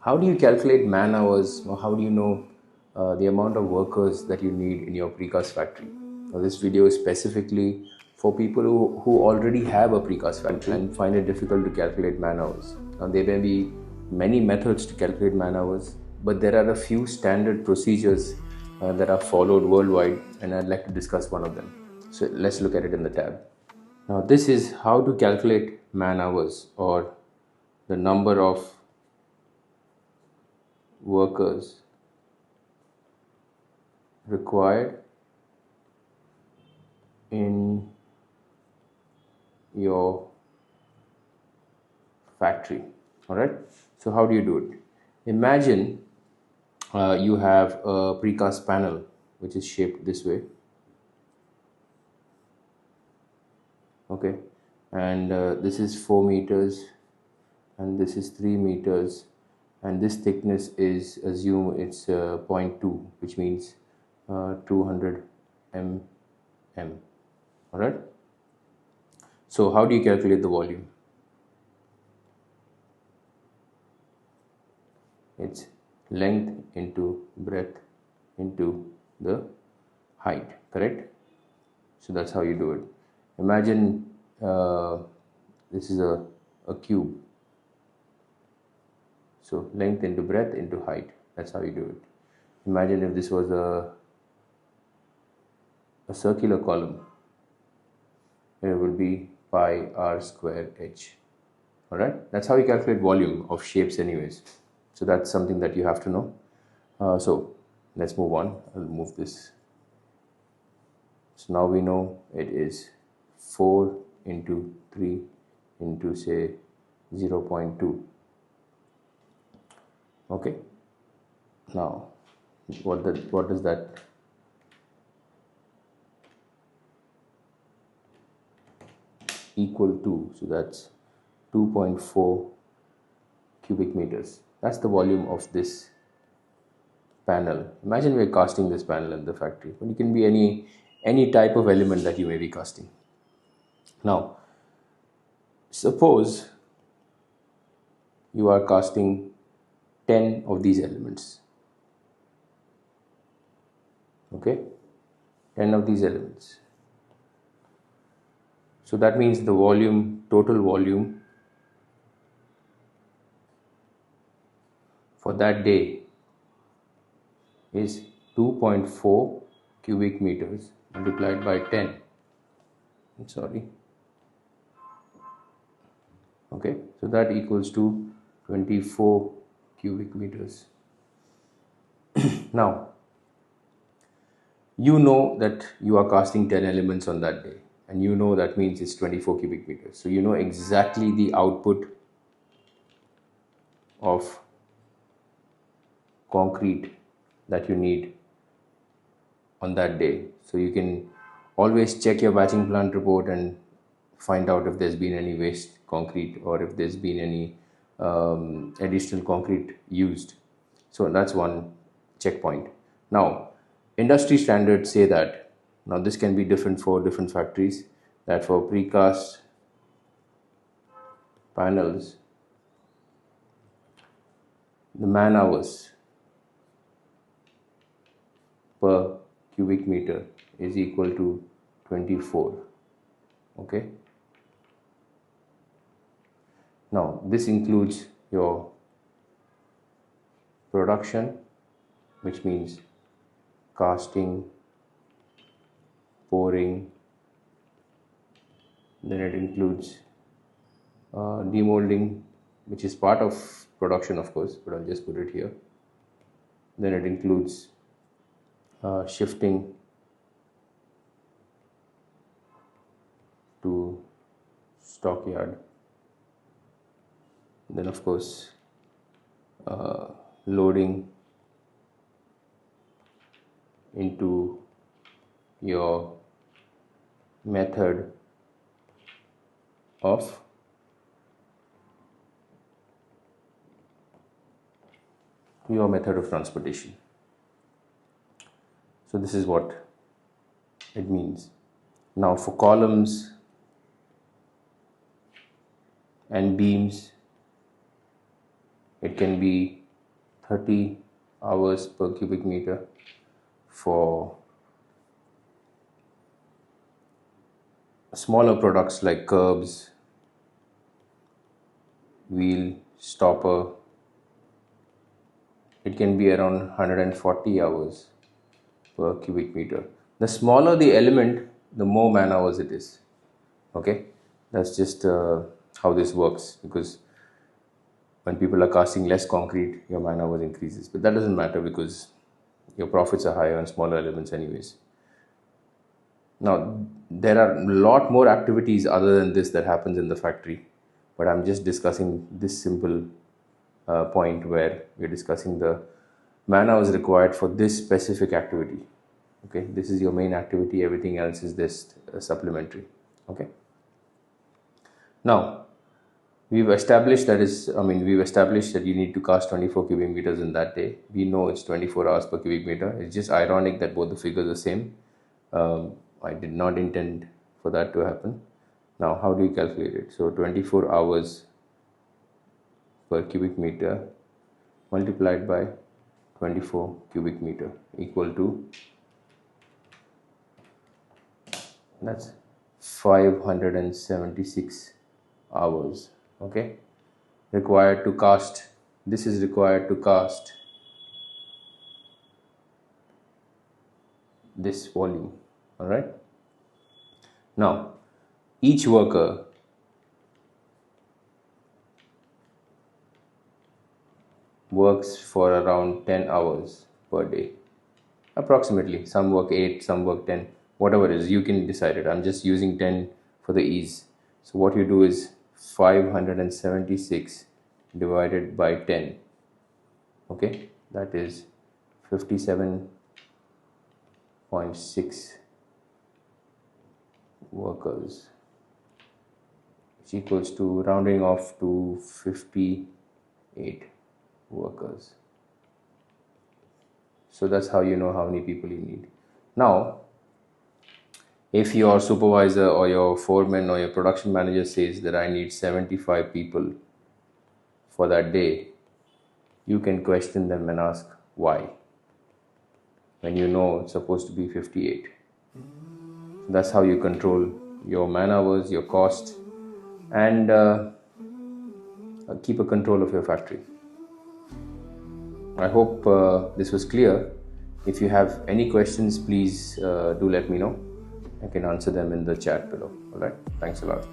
How do you calculate man hours, or how do you know the amount of workers that you need in your precast factory? Now, this video is specifically for people who already have a precast factory and find it difficult to calculate man hours. Now, there may be many methods to calculate man hours, but there are a few standard procedures that are followed worldwide, and I'd like to discuss one of them. So let's look at it in the tab. Now, this is how to calculate man hours, or the number of workers required in your factory. All right, so how do you do it? Imagine you have a precast panel which is shaped this way, okay, and this is 4 meters and this is 3 meters, and this thickness is, assume it's 0.2, which means 200 mm. All right, so how do you calculate the volume? It's length into breadth into the height, correct? So that's how you do it. Imagine this is a cube. So length into breadth into height. That's how you do it. Imagine if this was a circular column. It would be pi r square h. All right. That's how you calculate volume of shapes, anyways. So that's something that you have to know. So let's move on. I'll move this. So now we know it is 4 into 3 into say 0.2. Okay, now what does that equal to? So that's 2.4 cubic meters. That's the volume of this panel. Imagine we're casting this panel in the factory, but it can be any type of element that you may be casting. Now suppose you are casting 10 of these elements. Okay, 10 of these elements. So that means the volume, total volume for that day is 2.4 cubic meters multiplied by 10. I'm sorry. Okay, so that equals to 24 cubic meters. Now, you know that you are casting 10 elements on that day, and you know that means it's 24 cubic meters. So you know exactly the output of concrete that you need on that day. So you can always check your batching plant report and find out if there's been any waste concrete or if there's been any additional concrete used. So that's one checkpoint. Now, industry standards say that, now this can be different for different factories, that for precast panels, the man hours per cubic meter is equal to 24. Okay. Now this includes your production, which means casting, pouring, then it includes demolding, which is part of production, of course, but I'll just put it here. Then it includes shifting to stockyard, then of course loading into your method of transportation. So this is what it means. Now for columns and beams, it can be 30 hours per cubic meter for smaller products like curbs, wheel, stopper. It can be around 140 hours per cubic meter. The smaller the element, the more man hours it is. Okay, that's just how this works, because when people are casting less concrete, your man hours increases. But that doesn't matter because your profits are higher on smaller elements anyways. Now, there are a lot more activities other than this that happens in the factory, but I'm just discussing this simple point where we're discussing the man hours required for this specific activity. Okay, this is your main activity, everything else is this supplementary. Okay, now we've established that you need to cast 24 cubic meters in that day. We know it's 24 hours per cubic meter. It's just ironic that both the figures are same. I did not intend for that to happen. Now, how do you calculate it? So 24 hours per cubic meter multiplied by 24 cubic meter equal to, that's 576 hours. Okay, required to cast. This is required to cast this volume. All right, now each worker works for around 10 hours per day approximately. Some work 8, some work 10, whatever it is, you can decide it. I'm just using 10 for the ease. So what you do is 576 divided by 10. Okay, that is 57.6 workers, which equals to, rounding off to 58 workers. So that's how you know how many people you need. Now, if your supervisor or your foreman or your production manager says that I need 75 people for that day, you can question them and ask why, when you know it's supposed to be 58. That's how you control your man hours, your cost, and keep a control of your factory. I hope this was clear. If you have any questions, please do let me know. I can answer them in the chat below. All right. Thanks a lot.